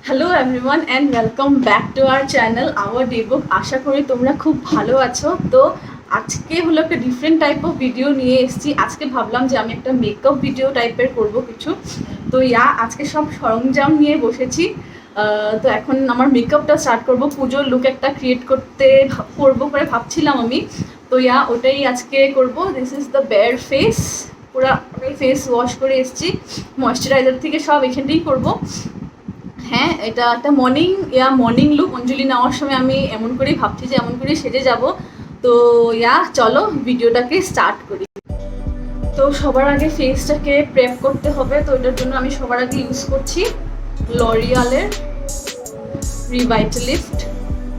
Hello everyone and welcome back to our channel our ডেবুক। আশা করি তোমরা খুব ভালো আছো। তো আজকে হলো একটা ডিফারেন্ট টাইপ অফ ভিডিও নিয়ে এসেছি। আজকে ভাবলাম যে আমি একটা মেকআপ ভিডিও টাইপের করব কিছু। তো আজকে সব সরঞ্জাম নিয়ে বসেছি। তো এখন আমার মেকআপটা স্টার্ট করব, পুজোর লুক একটা ক্রিয়েট করবো করে ভাবছিলাম আমি। তো ওটাই আজকে করব। This is the bare face. পুরো ফেস ওয়াশ করে এসেছি, ময়শ্চারাইজার থেকে সব এখানেই করবো। হ্যাঁ, এটা একটা মর্নিং লুক। অঞ্জলি নেওয়ার সময় আমি এমন করেই ভাবছি যে এমন করেই সেজে যাব। তো চলো ভিডিওটাকে স্টার্ট করি। তো সবার আগে ফেসটাকে প্রেপ করতে হবে। তো এটার জন্য আমি সবার আগে ইউজ করছি লরিয়ালের রিভাইটালিফট।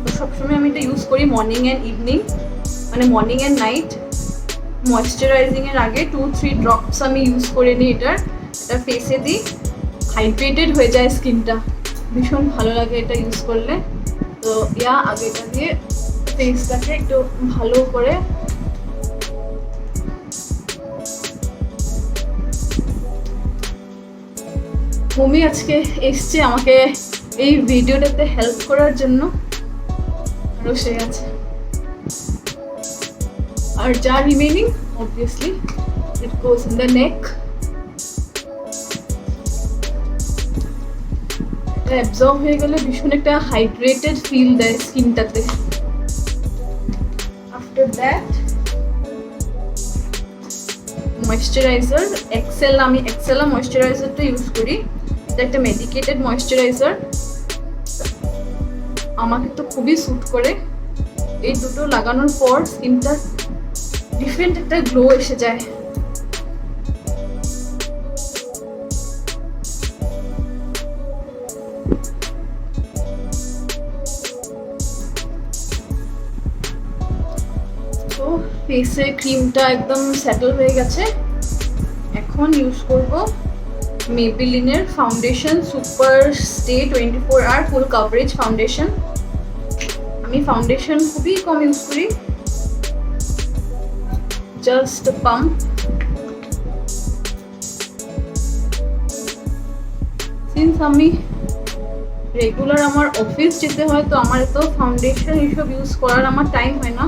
তো সবসময় আমি এটা ইউজ করি মর্নিং অ্যান্ড ইভিনিং, মানে মর্নিং অ্যান্ড নাইট। ময়শ্চারাইজিংয়ের আগে 2-3 ড্রপস আমি ইউজ করে নিই। এটা ফেসে দিই, হাইড্রেটেড হয়ে যায় স্কিনটা, ভীষণ ভালো লাগে এটা ইউজ করলে। তো আগে এটা দিয়ে ফেসটাকে একটু ভালো করে ভূমি আজকে এসছে আমাকে এই ভিডিওটাতে হেল্প করার জন্য, আরও সে আছে। আর যা remaining obviously it goes in the neck. Absorb হয়ে গেলে ভীষণ একটা হাইড্রেটেড ফিল দেয় স্কিনটাতে। আফটার দ্যাট ময়েশ্চারাইজার আমি এক্সেলা ময়েশ্চারাইজারটা ইউজ করি। এটা একটা মেডিকেটেড ময়েশ্চারাইজার, আমাকে তো খুবই স্যুট করে। এই দুটো লাগানোর পর স্কিনটা ডিফারেন্ট একটা গ্লো এসে যায়। তো ফেসে ক্রিমটা একদম সেটেল হয়ে গেছে। এখন ইউজ করব মেবিলিনের foundation super stay 24 hour full coverage foundation. আমি ফাউন্ডেশন খুবই কম ইউজ করি, জাস্ট পাম্প। সিন্স আমি রেগুলার আমার অফিস যেতে হয়, তো আমার তো ফাউন্ডেশন এইসব ইউজ করার আমার টাইম হয় না।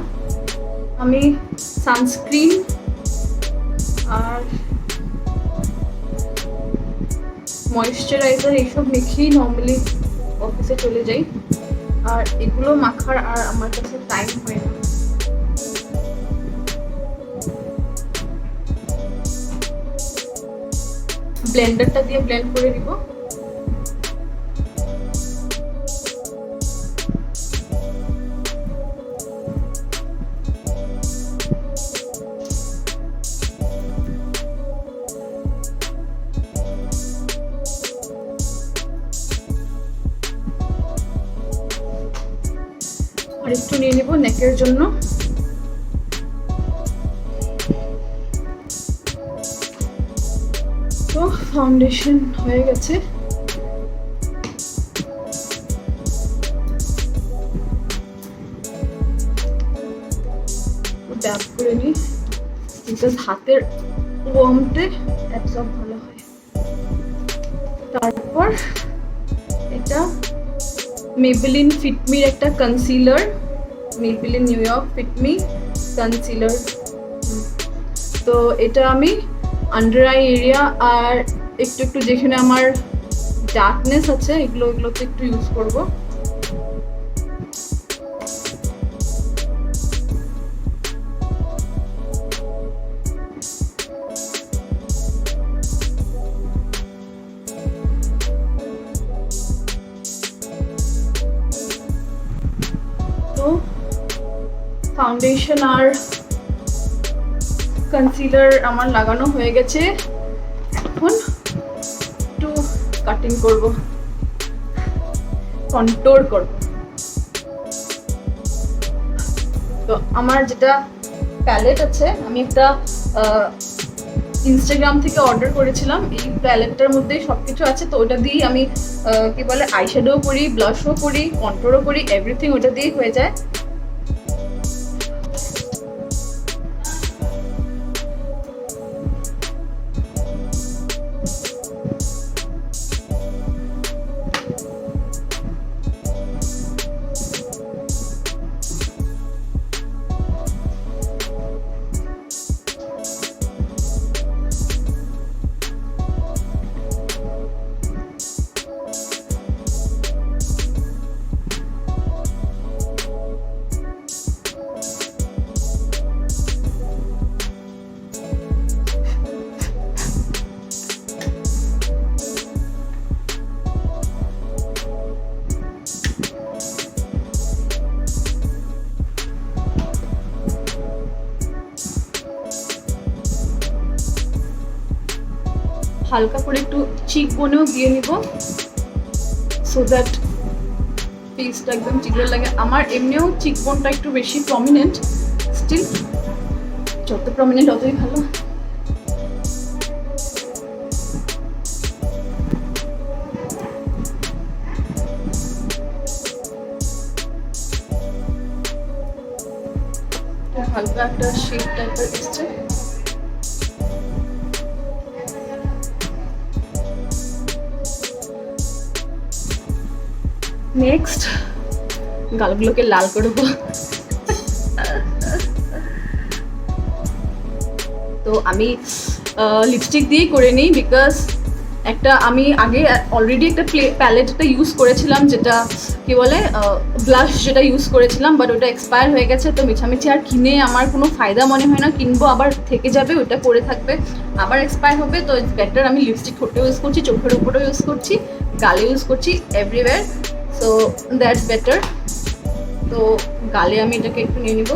আমি সানস্ক্রিন আর ময়েশ্চারাইজার এইসব মেখেই নর্মালি অফিসে চলে যাই। আর এগুলো মাখার আর আমার কাছে টাইম হয় না। ব্লেন্ডারটা দিয়ে ব্লেন্ড করে দিব। আর একটু নিয়ে নিব নেকের জন্য। তো ফাউন্ডেশন হয়ে গেছে। ড্যাব করে নিই, বিকজ হাতের ওয়ার্মতে অ্যাবজর্ব ভালো হয়। তারপর এটা মেবেলিন ফিটমির একটা concealer, Maybelline New York fit me concealer. তো এটা আমি আন্ডার আই এরিয়া আর একটু যেখানে আমার ডার্কনেস আছে এগুলোতে একটু ইউজ করব। তো ফাউন্ডেশন আর কনসিলার আমার লাগানো হয়ে গেছে। এখন একটু কাটিং করব, কন্ট্রোল করব। তো আমার যেটা প্যালেট আছে, আমি একটা ইনস্টাগ্রাম থেকে অর্ডার করেছিলাম। এই প্যালেটটার মধ্যেই সবকিছু আছে। তো ওটা দিয়েই আমি কি বলে আইশ্যাডো করি, ব্লাশও করি, কন্ট্রোলও করি, এভরিথিং ওটা দিয়েই হয়ে যায়। হালকা করে একটু চিক বোনেও দিয়ে নিব, সো দ্যাট ফেসটা একদম চিকন লাগে। আমার এমনিও চিক বোনটা একটু বেশি প্রমিনেন্ট, স্টিল যত প্রমিনেন্ট ততই ভালো। হালকা একটা শেড টাইপের এসছে। নেক্সট গালগুলোকে লাল করবো। তো আমি লিপস্টিক দিয়েই করে নিই, বিকজ একটা আমি আগে অলরেডি একটা প্যালেটটা ইউজ করেছিলাম, যেটা কি বলে ব্লাশ, যেটা ইউজ করেছিলাম, বাট ওটা এক্সপায়ার হয়ে গেছে। তো মিছামিছি আর কিনে আমার কোনো ফায়দা মনে হয় না, কিনবো আবার থেকে যাবে, ওটা পরে থাকবে, আবার এক্সপায়ার হবে। তো ইটস বেটার আমি লিপস্টিক ঠোঁটে ইউজ করছি, চোখের উপরেও ইউজ করছি, গালে ইউজ করছি, এভরিওয়্যার। So that's better. তো গালে আমি এটাকে একটু নিয়ে নিব।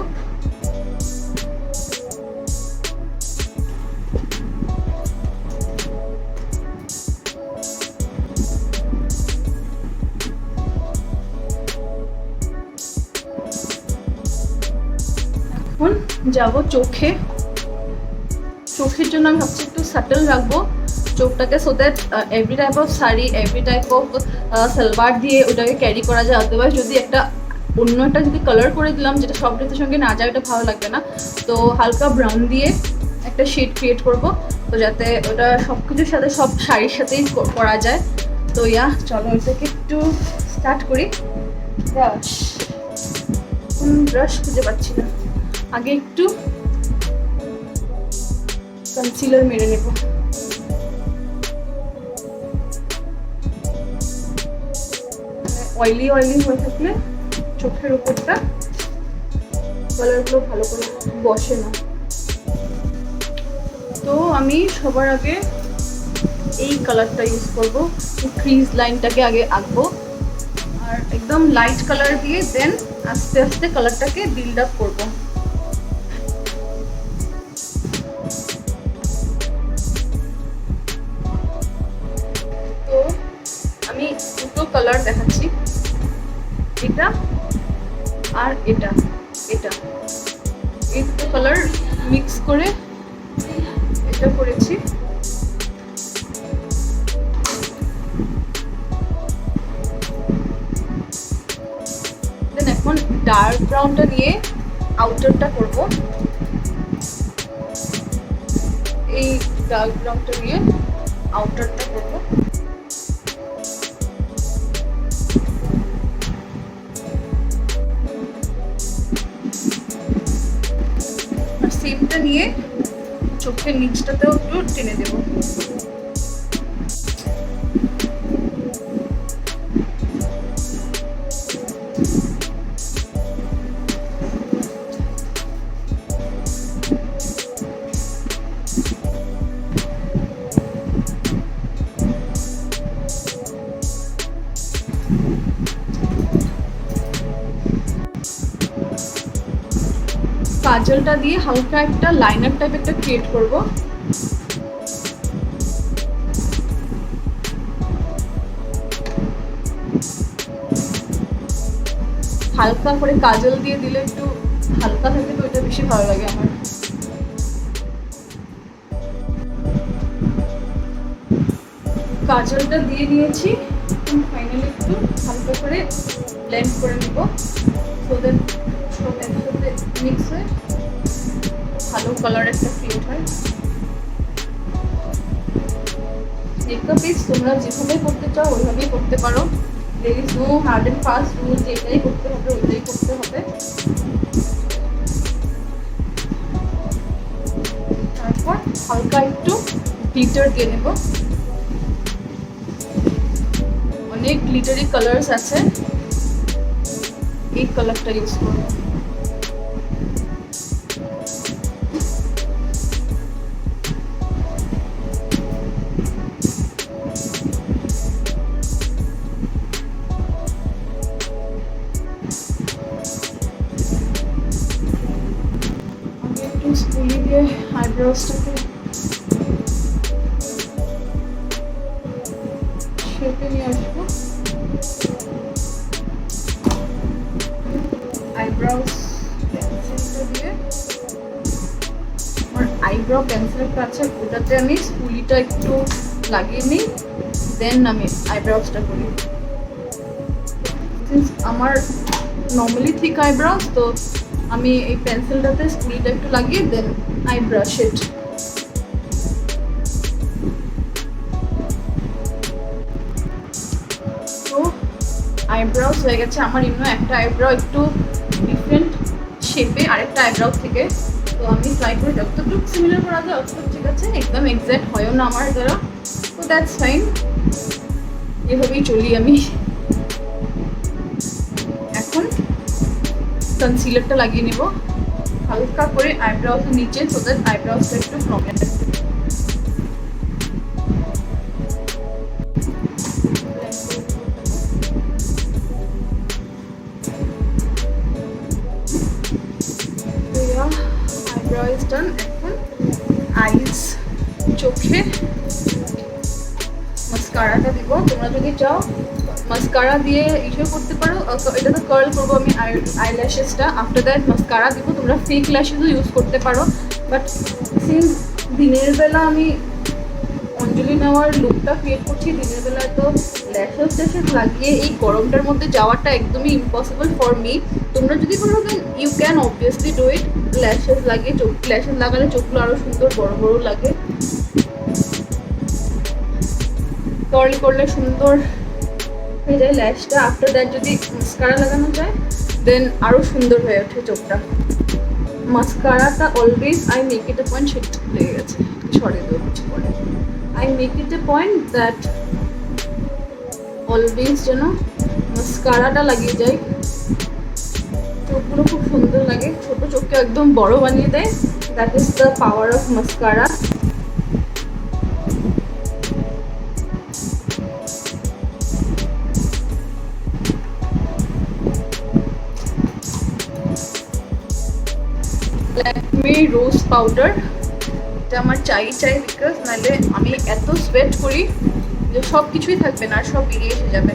এখন যাবো চোখে। চোখের জন্য আমি ভাবছি একটু সাটল রাখবো চোখটাকে, so that every type of sari, every type of salwar দিয়ে ওটাকে ক্যারি করা যায়। অথবা যদি একটা অন্য একটা যদি কালার করে দিলাম যেটা সব ড্রেসের সঙ্গে না যায়, ওটা ভালো লাগবে না। তো হালকা ব্রাউন দিয়ে একটা শেড ক্রিয়েট করব, তো যাতে ওটা সব কিছুর সাথে, সব শাড়ির সাথেই করা যায়। তো চলো এটাকে একটু স্টার্ট করি। ব্রাশ, ব্রাশ খুঁজে পাচ্ছি না, আগে একটু কনসিলার মেরে নেব। অয়েলি অয়েলি হয়ে থাকলে চোখের উপরটা কালারগুলো ভালো করে বসে না। তো আমি সবার আগে এই কালারটা ইউজ করব, ক্রিজ লাইনটাকে আগে আঁকবো, আর একদম লাইট কালার দিয়ে দেন আস্তে আস্তে কালারটাকে বিল্ড আপ করবো। তো আমি দুটো কালার দেখাচ্ছি, এটা আর এটা, এই দুটো কালার মিক্স করে এটা করেছি। দেন এখন ডার্ক ব্রাউনটা নিয়ে আউটারটা করব, এই ডার্ক ব্রাউনটা নিয়ে আউটারটা করব। সেমটা নিয়ে চোখের নিচটাতেও একটু টেনে দেব। কাজলটা দিয়ে হালকা একটা লাইনার টাইপ একটা ক্রিয়েট করব। হালকা করে কাজল দিয়ে দিলে একটু হালকা থাকে, তো এটা বেশি ভালো লাগে আমার। কাজলটা দিয়ে নিয়েছি, ফাইনালি একটু হালকা করে ব্লেন্ড করে নিব, সো দ্যাট সব একসাথে মিক্স হয়ে ভালো কালার একটা ক্রিয়েট হয়। মেকআপ ইজ তোমরা যেভাবে করতে চাও ওইভাবেই করতে পারো, there is no hard and fast rule যে এটাই করতে হবে ওইটাই করতে হবে। তারপর হালকা একটু গ্লিটার দিয়ে নেব, অনেক গ্লিটারি কালার্স আছে, এই কালারটা ইউজ করব। স্কুলি দিয়ে আইব্রোসটাকে আইব্রো পেন্সিল একটা আছে, ওটাতে আমি স্কুলিটা একটু লাগিয়ে নিই, দেন আমি আইব্রোসটা করি। সিন্স আমার নর্মালি থিক আইব্রোস, তো আমি এই পেন্সিলটাতে স্কুলিটা একটু লাগিয়ে দেন আই ব্রাশ ইট। তো আইব্রাউস হয়ে গেছে আমার। ইমনো একটা আইব্রাউ একটু ডিফারেন্ট শেপে আরেকটা আইব্রাউ থেকে, তো আমি ট্রাই করে যতটুকু সিমিলার করা যায় অতটুকু ঠিক আছে, একদম এক্স্যাক্ট হয়ও না আমার দ্বারা, তো দ্যাটস ফাইন, এভাবেই চলি আমি। এখন কনসিলারটা লাগিয়ে নেব হালকা করে আইব্রাউসের নিচে, সো দ্যাট আইব্রাউসটা একটু প্রমিনেন্ট। Eyebrow is done. এখন আইস, চোখে মাস্কারাটা দিব। তোমরা যদি চাও মাস্কারা দিয়ে ইস্যু করতে পারো, এটা তো কার্ল করবো আমি আইল্যাশেসটা, আফটার দ্যাট মাস্কারা দিব। তোমরা ফেক ল্যাশেসও ইউজ করতে পারো, বাট সিন্স দিনের বেলা আমি অঞ্জলি নেওয়ার লুকটা ক্রিয়েট করছি, দিনের বেলায় তো ল্যাশেস লাগিয়ে এই গরমটার মধ্যে যাওয়াটা একদমই ইম্পসিবল ফর মি। তোমরা যদি কোনো then you can obviously do it, lashes লাগিয়ে ল্যাশেস লাগালে চোখগুলো আরও সুন্দর বড় বড় লাগে, কার্ল করলে সুন্দর হয়ে যায় ল্যাশটা। আফটার দ্যাট যদি মাস্কারা লাগানো যায় দেন আরও সুন্দর হয়ে ওঠে চোখটা। মাস্কারাটা always I make it a point, set লেগে গেছে, সরিয়ে দেবো কিছু করে। I make it a point that always যেন মাস্কারাটা লাগিয়ে যায়, চোখগুলো খুব সুন্দর লাগে, ছোটো চোখকে একদম বড় বানিয়ে দেয়। That is the power of mascara. Lakme rose powder, এটা আমার চাই বিকজ নাহলে আমি এত সোয়েট করি যে সব কিছুই থাকবে না, আর সব বেরিয়ে এসে যাবে।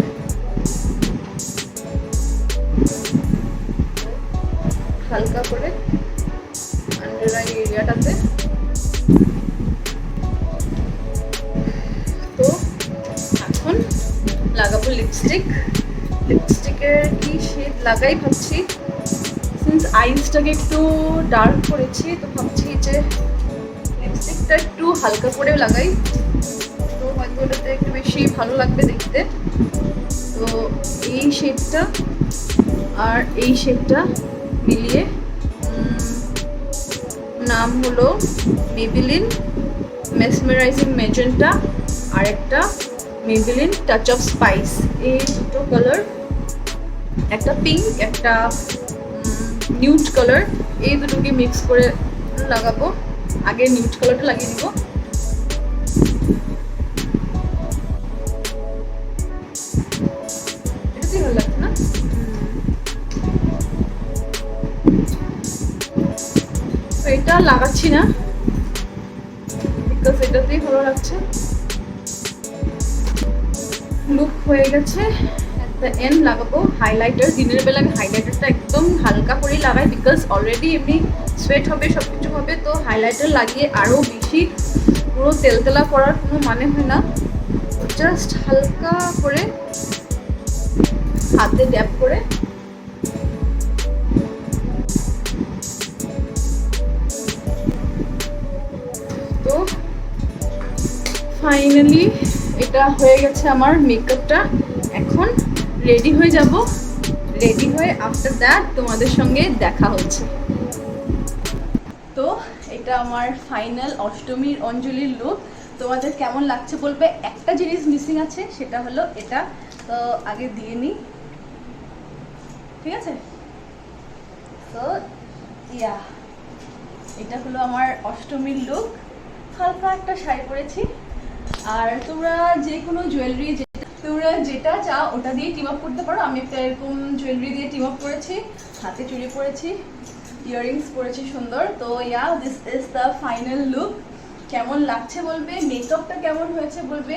হালকা করে আন্ডার আই এরিয়াটাতে। তো এখন লাগাবো লিপস্টিক। লিপস্টিকের কি শেড লাগাই ভাবছি, সিন্স আইসটাকে একটু ডার্ক করেছি, তো ভাবছি যে লিপস্টিকটা একটু হালকা করেও লাগাই, তো হয়তো ওটাতে একটু বেশি ভালো লাগবে দেখতে। তো এই শেডটা আর এই শেডটা মিলিয়ে নাম হলো মেবিলিন মেসমেরাইজিং ম্যাজেন্টা, আর একটা মেবিলিন টাচ অফ স্পাইস। এই দুটো কালার, একটা পিঙ্ক একটা নিউড কালার, এই দুটোকে মিক্স করে লাগাবো। আগে নিউড কালারটা লাগিয়ে নিব। এটাতেই ভালো লাগছে না, তো এটা লাগাচ্ছি না বিকজ এটাতেই ভালো লাগছে। লুক হয়ে গেছে। দ্য এন্ড লাগাবো হাইলাইটার। দিনের বেলা আমি হাইলাইটারটা একদম হালকা করেই লাগাই, বিকজ অলরেডি এমনি সোয়েট হবে, সব কিছু হবে, তো হাইলাইটার লাগিয়ে আরও বেশি পুরো তেলতেলা করার কোনো মানে হয় না। জাস্ট হালকা করে হাতে ড্যাপ করে তো ফাইনালি এটা হয়ে গেছে আমার মেকআপটা। এখন রেডি হয়ে যাব, রেডি হয়ে আফটার দ্যাট তোমাদের সঙ্গে দেখা হচ্ছে। তো এটা আমার ফাইনাল অষ্টমীর অঞ্জলির লুক। তোমাদের কেমন লাগছে বলবে। একটা জিনিস মিসিং আছে, সেটা হলো এটা, তো আগে দিয়ে নিই, ঠিক আছে। তো ইয়া, এটা হলো আমার অষ্টমীর লুক। হালকা একটা শাড়ি পরেছি, আর তোমরা যে কোনো জুয়েলারি তোমরা যেটা চাও ওটা দিয়ে টিম আপ করতে পারো। আমি একটা এরকম জুয়েলারি দিয়ে টিম আপ করেছি, হাতে চুড়ি পরেছি, ইয়াররিংস পরেছি সুন্দর। তো yeah, this is the final look. কেমন লাগছে বলবে, মেকআপটা কেমন হয়েছে বলবে।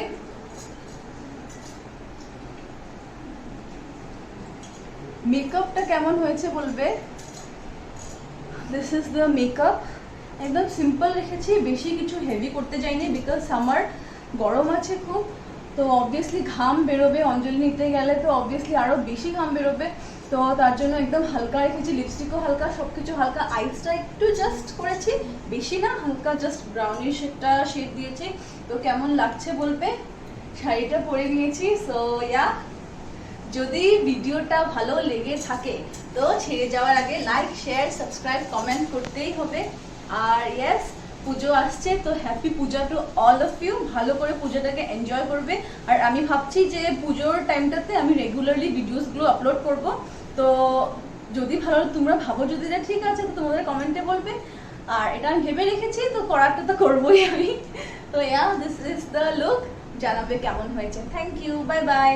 মেকআপটা কেমন হয়েছে বলবে। This is the makeup. একদম সিম্পল রেখেছি, বেশি কিছু হেভি করতে যাইনি বিকজ সামার গরম আছে খুব, তো অবভিয়াসলি ঘাম বেরোবে, অঞ্জলি নিতে গেলে তো অবভিয়াসলি আরও বেশি ঘাম বেরোবে, তো তার জন্য একদম হালকা রেখেছি, লিপস্টিকও হালকা, সব কিছু হালকা, আইসটা একটু জাস্ট করেছি, বেশি না, হালকা জাস্ট ব্রাউনিশ একটা শেড দিয়েছি। তো কেমন লাগছে বলবে, শাড়িটা পরে নিয়েছি। সো ইয়া, যদি ভিডিওটা ভালো লেগে থাকে তো ছেড়ে যাওয়ার আগে লাইক, শেয়ার, সাবস্ক্রাইব, কমেন্ট করতেই হবে। আর ইয়েস, পুজো আসছে, তো happy Puja to all of you. ভালো করে পুজোটাকে এনজয় করবে। আর আমি ভাবছি যে পুজোর টাইমটাতে আমি রেগুলারলি ভিডিওসগুলো আপলোড করব, তো যদি ভালো তোমরা ভাবো যদি এটা ঠিক আছে তো তোমাদের কমেন্টে বলবে। আর এটা আমি ভেবে রেখেছি, তো করাটা তো করবোই আমি। তো yeah, this is the look, জানাবে কেমন হয়েছে। Thank you, bye by.